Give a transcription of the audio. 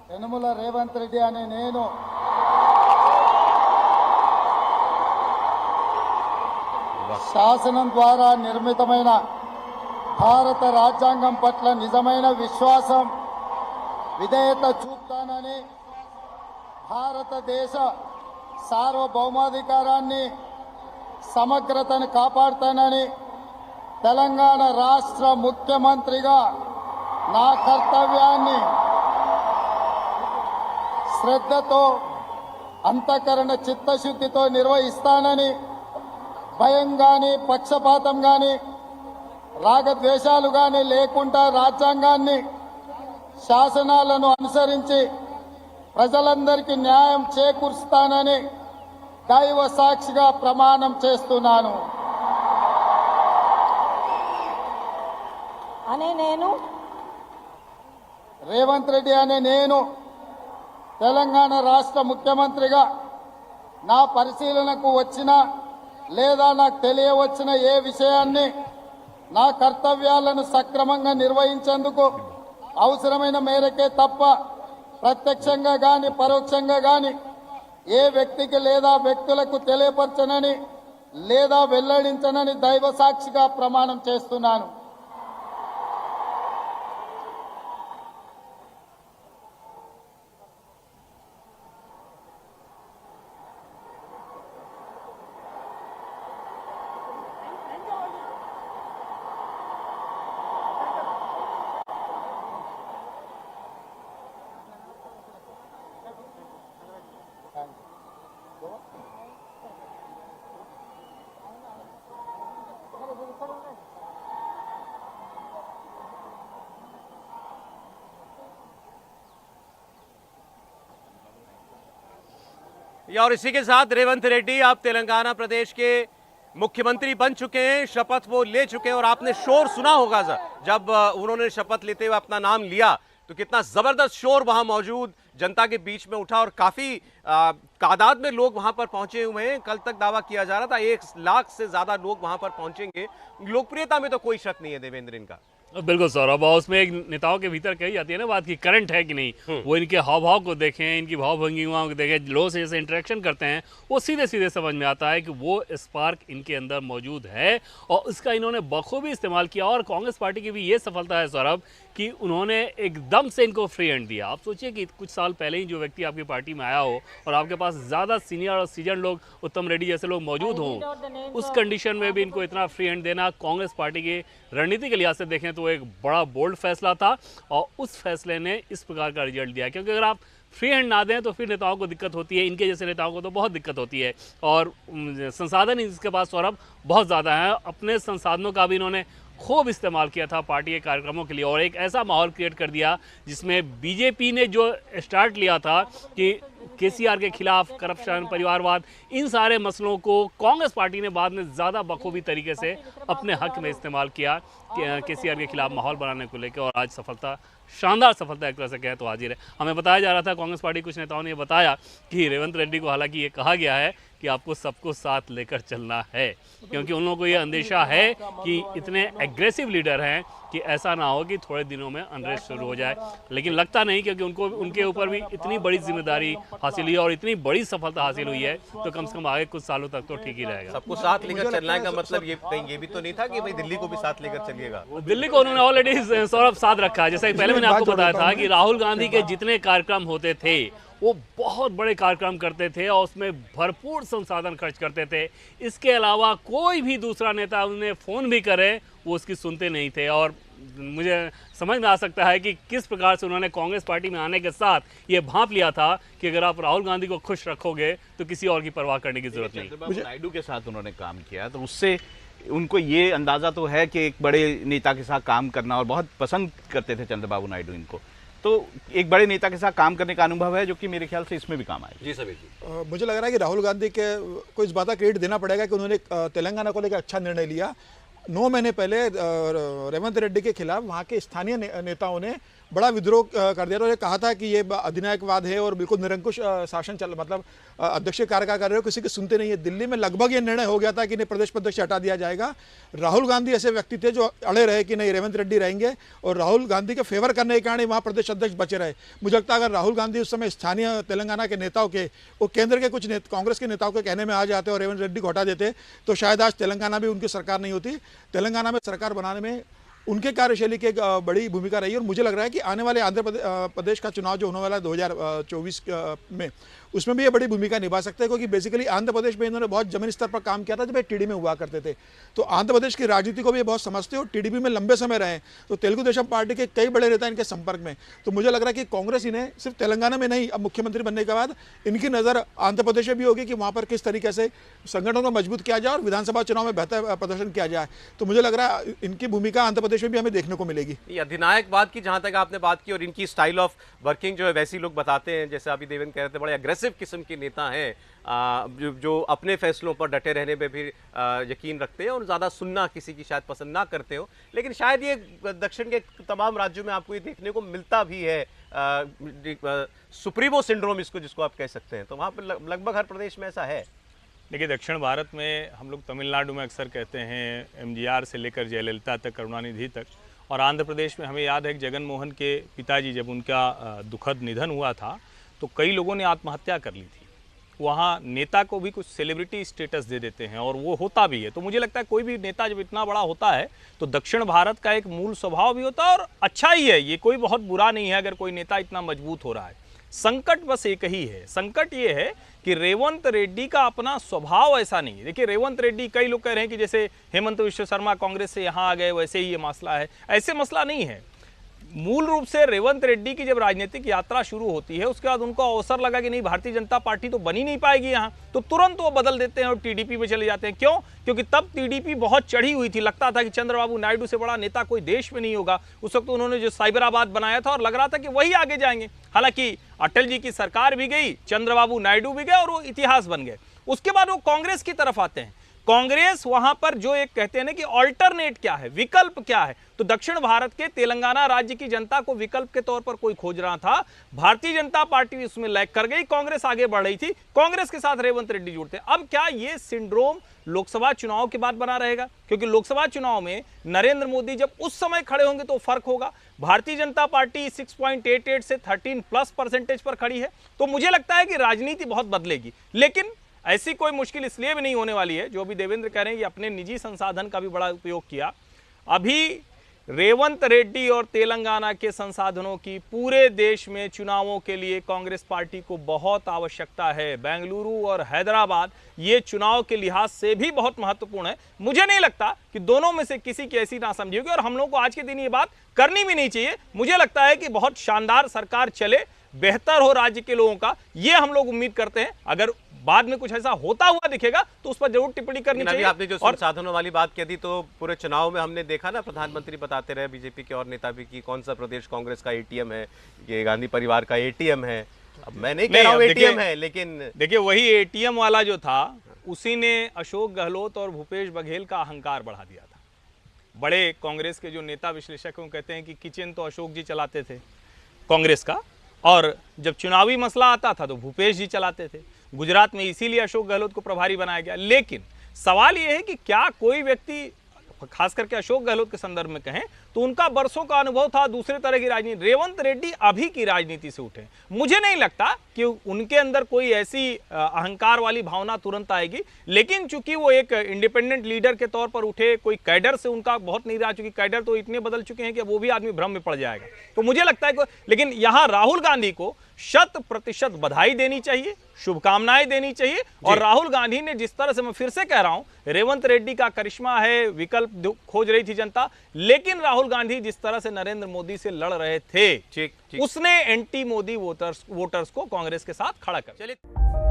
యనమల రేవంత్ రెడ్డి అనే నేను శాసనం ద్వారా నిర్మితమైన భారత రాజ్యాంగం పట్ల నిజమైన విశ్వాసం విధేయత చూపుతానని, భారతదేశ సార్వభౌమాధికారాన్ని సమగ్రతను కాపాడుతానని, తెలంగాణ రాష్ట్ర ముఖ్యమంత్రిగా నా కర్తవ్యాన్ని శ్రద్ధతో అంతఃకరణ చిత్తశుద్ధితో నిర్వహిస్తానని, భయం కానీ పక్షపాతం కానీ రాగద్వేషాలు కానీ లేకుండా రాజ్యాంగాన్ని శాసనాలను అనుసరించి ప్రజలందరికీ న్యాయం చేకూరుస్తానని దైవ సాక్షిగా ప్రమాణం చేస్తున్నాను. రేవంత్ రెడ్డి అనే నేను తెలంగాణ రాష్ట్ర ముఖ్యమంత్రిగా నా పరిశీలనకు వచ్చిన లేదా నాకు తెలియవచ్చిన ఏ విషయాన్ని నా కర్తవ్యాలను సక్రమంగా నిర్వహించేందుకు అవసరమైన మేరకే తప్ప ప్రత్యక్షంగా గాని పరోక్షంగా గాని ఏ వ్యక్తికి లేదా వ్యక్తులకు తెలియపరచనని లేదా వెల్లడించనని దైవ సాక్షిగా ప్రమాణం చేస్తున్నాను. और इसी के साथ रेवंत रेड्डी आप तेलंगाना प्रदेश के मुख्यमंत्री बन चुके हैं, शपथ वो ले चुके हैं। और आपने शोर सुना होगा सर, जब उन्होंने शपथ लेते हुए अपना नाम लिया तो कितना जबरदस्त शोर वहां मौजूद जनता के बीच में उठा और काफी तादाद में लोग वहां पर पहुंचे हुए हैं। कल तक दावा किया जा रहा था 1 लाख से ज्यादा लोग वहां पर पहुंचेंगे। लोकप्रियता में तो कोई शक नहीं है देवेंद्र इनका। बिल्कुल सौरभ, और उसमें एक नेताओं के भीतर कही जाती है ना बात की करंट है कि नहीं, वो इनके हाव भाव को देखें, इनकी भाव भंगिमाओं को देखें, लोगों से जैसे इंटरेक्शन करते हैं वो सीधे सीधे समझ में आता है कि वो स्पार्क इनके अंदर मौजूद है और उसका इन्होंने बखूबी इस्तेमाल किया। और कांग्रेस पार्टी की भी ये सफलता है सौरभ कि उन्होंने एकदम से इनको फ्री हैंड दिया। आप सोचिए कि कुछ साल पहले ही जो व्यक्ति आपकी पार्टी में आया हो और आपके पास ज़्यादा सीनियर और सीजन लोग, उत्तम रेड्डी जैसे लोग मौजूद हों, उस कंडीशन में भी इनको इतना फ्री हैंड देना कांग्रेस पार्टी की रणनीति के लिहाज से देखें तो एक बड़ा बोल्ड फैसला था और उस फैसले ने इस प्रकार का रिजल्ट दिया। क्योंकि अगर आप फ्री हैंड ना दें तो फिर नेताओं को दिक्कत होती है, इनके जैसे नेताओं को तो बहुत दिक्कत होती है। और संसाधन इसके पास सौरभ बहुत ज़्यादा है, अपने संसाधनों का भी इन्होंने खूब इस्तेमाल किया था पार्टी के कार्यक्रमों के लिए और एक ऐसा माहौल क्रिएट कर दिया जिसमें बीजेपी ने जो स्टार्ट लिया था कि केसीआर के खिलाफ करप्शन, परिवारवाद, इन सारे मसलों को कांग्रेस पार्टी ने बाद में ज़्यादा बखूबी तरीके से अपने हक में इस्तेमाल किया केसीआर के खिलाफ माहौल बनाने को लेकर। और आज सफलता, शानदार सफलता एक तरह से कहें तो हाजिर है। हमें बताया जा रहा था, कांग्रेस पार्टी कुछ नेताओं ने ये बताया कि रेवंत रेड्डी को हालांकि ये कहा गया है कि आपको सबको साथ लेकर चलना है, क्योंकि उन लोगों को ये अंदेशा है कि इतने एग्रेसिव लीडर हैं कि ऐसा ना हो कि थोड़े दिनों में अनरेस्ट शुरू हो जाए। लेकिन लगता नहीं, क्योंकि उनके ऊपर भी इतनी बड़ी जिम्मेदारी हासिल हुई है और इतनी बड़ी सफलता हासिल हुई है, तो कम से कम आगे कुछ सालों तक तो ठीक ही रहेगा। सबको साथ लेकर चलने का मतलब ये कहीं ये भी तो नहीं था कि भाई दिल्ली को भी साथ लेकर चलिएगा। दिल्ली को उन्होंने ऑलरेडी सौरभ साथ रखा है। जैसे पहले मैंने आपको बताया था कि राहुल गांधी के जितने कार्यक्रम होते थे वो बहुत बड़े कार्यक्रम करते थे और उसमें भरपूर संसाधन खर्च करते थे। इसके अलावा कोई भी दूसरा नेता उन्हें फ़ोन भी करे वो उसकी सुनते नहीं थे। और मुझे समझ में आ सकता है कि किस प्रकार से उन्होंने कांग्रेस पार्टी में आने के साथ ये भांप लिया था कि अगर आप राहुल गांधी को खुश रखोगे तो किसी और की परवाह करने की जरूरत नहीं। चंद्रबाबू नायडू के साथ उन्होंने काम किया तो उससे उनको ये अंदाज़ा तो है कि एक बड़े नेता के साथ काम करना, और बहुत पसंद करते थे चंद्रबाबू नायडू इनको, तो एक बड़े नेता के साथ काम करने का अनुभव है जो कि मेरे ख्याल से इसमें भी काम आएगा। जी सभी जी, मुझे लग रहा है कि राहुल गांधी के को इस बात का क्रेडिट देना पड़ेगा कि उन्होंने तेलंगाना को लेकर अच्छा निर्णय लिया। 9 महीने पहले रेवंत रेड्डी के खिलाफ वहाँ के स्थानीय नेताओं ने बड़ा विद्रोह कर दिया था और ये कहा था कि ये अधिनायकवाद है और बिल्कुल निरंकुश शासन चल मतलब अध्यक्ष कार्यकाल कर रहे हो, किसी की सुनते नहीं है। दिल्ली में लगभग ये निर्णय हो गया था कि इन्हें प्रदेश अध्यक्ष से हटा दिया जाएगा। राहुल गांधी ऐसे व्यक्ति थे जो अड़े रहे कि नहीं रेवंत रेड्डी रहेंगे और राहुल गांधी के फेवर करने के कारण वहाँ प्रदेश अध्यक्ष बचे रहे। मुझे लगता है अगर राहुल गांधी उस समय स्थानीय तेलंगाना के नेताओं के वो केंद्र के कुछ कांग्रेस के नेताओं के कहने में आ जाते और रेवंत रेड्डी को हटा देते तो शायद आज तेलंगाना में उनकी सरकार नहीं होती। तेलंगाना में सरकार बनाने में उनके कार्यशैली की एक बड़ी भूमिका रही है और मुझे लग रहा है कि आने वाले आंध्र प्रदेश का चुनाव जो होने वाला है 2024 में उसमें भी ये बड़ी भूमिका निभा सकते हैं, क्योंकि बेसिकली आंध्र प्रदेश में इन्होंने बहुत जमीनी स्तर पर काम किया था जब ये टीडीपी में हुआ करते थे। तो आंध्र प्रदेश की राजनीति को भी ये बहुत समझते हैं और टीडीपी में लंबे समय रहे, तो तेलुगु देशम पार्टी के कई बड़े नेता इनके संपर्क में। तो मुझे लग रहा है कि कांग्रेस इन्हें सिर्फ तेलंगाना में नहीं, अब मुख्यमंत्री बनने के बाद इनकी नज़र आंध्र प्रदेश में भी होगी कि वहाँ पर किस तरीके से संगठन को मजबूत किया जाए और विधानसभा चुनाव में बेहतर प्रदर्शन किया जाए। तो मुझे लग रहा है इनकी भूमिका आंध्र प्रदेश में भी हमें देखने को मिलेगी। ये अधिनायकवाद की जहां तक आपने बात की और इनकी स्टाइल ऑफ वर्किंग जो है वैसी लोग बताते हैं, जैसे अभी देवेंद्र कह रहे थे, बड़े अग्रेसिव किस्म के नेता हैं जो अपने फैसलों पर डटे रहने पे भी यकीन रखते हैं और ज़्यादा सुनना किसी की शायद पसंद ना करते हो। लेकिन शायद ये दक्षिण के तमाम राज्यों में आपको ये देखने को मिलता भी है, सुप्रीमो सिंड्रोम जिसको आप कह सकते हैं। तो वहाँ पर लगभग हर प्रदेश में ऐसा है। देखिए, दक्षिण भारत में हम लोग तमिलनाडु में अक्सर कहते हैं एमजीआर से लेकर जयललिता तक, करुणानिधि तक, और आंध्र प्रदेश में हमें याद है कि जगन मोहन के पिताजी जब उनका दुखद निधन हुआ था तो कई लोगों ने आत्महत्या कर ली थी। वहाँ नेता को भी कुछ सेलिब्रिटी स्टेटस दे देते हैं और वो होता भी है। तो मुझे लगता है कोई भी नेता जब इतना बड़ा होता है तो दक्षिण भारत का एक मूल स्वभाव भी होता है और अच्छा ही है, ये कोई बहुत बुरा नहीं है अगर कोई नेता इतना मजबूत हो रहा है। संकट बस एक ही है, संकट ये है कि रेवंत रेड्डी का अपना स्वभाव ऐसा नहीं है। देखिए, रेवंत रेड्डी, कई लोग कह रहे हैं कि जैसे हेमंत विश्व शर्मा कांग्रेस से यहाँ आ गए वैसे ही ये मसला है, ऐसे मसला नहीं है। मूल रूप से रेवंत रेड्डी की जब राजनीतिक यात्रा शुरू होती है उसके बाद उनको अवसर लगा कि नहीं भारतीय जनता पार्टी तो बनी नहीं पाएगी यहाँ, तो तुरंत वो बदल देते हैं और टीडीपी में चले जाते हैं। क्यों? क्योंकि तब टीडीपी बहुत चढ़ी हुई थी, लगता था कि चंद्रबाबू नायडू से बड़ा नेता कोई देश में नहीं होगा। उस वक्त उन्होंने जो साइबराबाद बनाया था और लग रहा था कि वही आगे जाएंगे। हालांकि अटल जी की सरकार भी गई, चंद्रबाबू नायडू भी गए और वो इतिहास बन गए। उसके बाद वो कांग्रेस की तरफ आते हैं। कांग्रेस वहां पर जो एक कहते हैं ना कि ऑल्टरनेट क्या है, विकल्प क्या है, तो दक्षिण भारत के तेलंगाना राज्य की जनता को विकल्प के तौर पर कोई खोज रहा था। भारतीय जनता पार्टी उसमें लैग कर गई, कांग्रेस आगे बढ़ रही थी, कांग्रेस के साथ रेवंत रेड्डी जुड़ते। अब क्या ये सिंड्रोम लोकसभा चुनाव के बाद बना रहेगा? क्योंकि लोकसभा चुनाव में नरेंद्र मोदी जब उस समय खड़े होंगे तो फर्क होगा। भारतीय जनता पार्टी 6.88 से 13+ % पर खड़ी है। तो मुझे लगता है कि राजनीति बहुत बदलेगी, लेकिन ऐसी कोई मुश्किल इसलिए भी नहीं होने वाली है। जो अभी देवेंद्र कह रहे हैं कि अपने निजी संसाधन का भी बड़ा उपयोग किया। अभी रेवंत रेड्डी और तेलंगाना के संसाधनों की पूरे देश में चुनावों के लिए कांग्रेस पार्टी को बहुत आवश्यकता है। बेंगलुरु और हैदराबाद ये चुनाव के लिहाज से भी बहुत महत्वपूर्ण है। मुझे नहीं लगता कि दोनों में से किसी की ऐसी नासमझी होगी और हम लोगों को आज के दिन ये बात करनी भी नहीं चाहिए। मुझे लगता है कि बहुत शानदार सरकार चले, बेहतर हो राज्य के लोगों का, ये हम लोग उम्मीद करते हैं। अगर बाद में कुछ ऐसा होता हुआ दिखेगा तो उस पर जरूर टिप्पणी करनी चाहिए। आपने जो संसाधनों वाली बात कह दी, तो पूरे चुनाव में हमने देखा ना, प्रधानमंत्री बताते रहे, बीजेपी के और नेता भी, कि कौन सा प्रदेश कांग्रेस का एटीएम है, ये गांधी परिवार का एटीएम है। अब मैं नहीं कह रहा हूं एटीएम है, लेकिन देखिए वही एटीएम वाला जो था उसी ने अशोक गहलोत और भूपेश बघेल का अहंकार बढ़ा दिया था। बड़े कांग्रेस के जो नेता विश्लेषक हैं कहते हैं कि किचन तो अशोक जी चलाते थे कांग्रेस का, और जब चुनावी मसला आता था तो भूपेश जी चलाते थे। गुजरात में इसीलिए अशोक गहलोत को प्रभारी बनाया गया। लेकिन सवाल यह है कि क्या कोई व्यक्ति, खास करके अशोक गहलोत के संदर्भ में कहें तो उनका बरसों का अनुभव था दूसरे तरह की राजनीति। रेवंत रेड्डी अभी की राजनीति से उठे, मुझे नहीं लगता कि उनके अंदर कोई ऐसी अहंकार वाली भावना तुरंत आएगी। लेकिन चूंकि वो एक इंडिपेंडेंट लीडर के तौर पर उठे, कोई कैडर से उनका बहुत नहीं रहा, चूंकि कैडर तो इतने बदल चुके हैं कि वो भी आदमी भ्रम में पड़ जाएगा। तो मुझे लगता है लेकिन यहां राहुल गांधी को 100% बधाई देनी चाहिए, शुभकामनाएं देनी चाहिए। और राहुल गांधी ने जिस तरह से, मैं फिर से कह रहा हूं, रेवंत रेड्डी का करिश्मा है, विकल्प खोज रही थी जनता, लेकिन राहुल गांधी जिस तरह से नरेंद्र मोदी से लड़ रहे थे, उसने एंटी मोदी वोटर्स को कांग्रेस के साथ खड़ा कर। चलिए।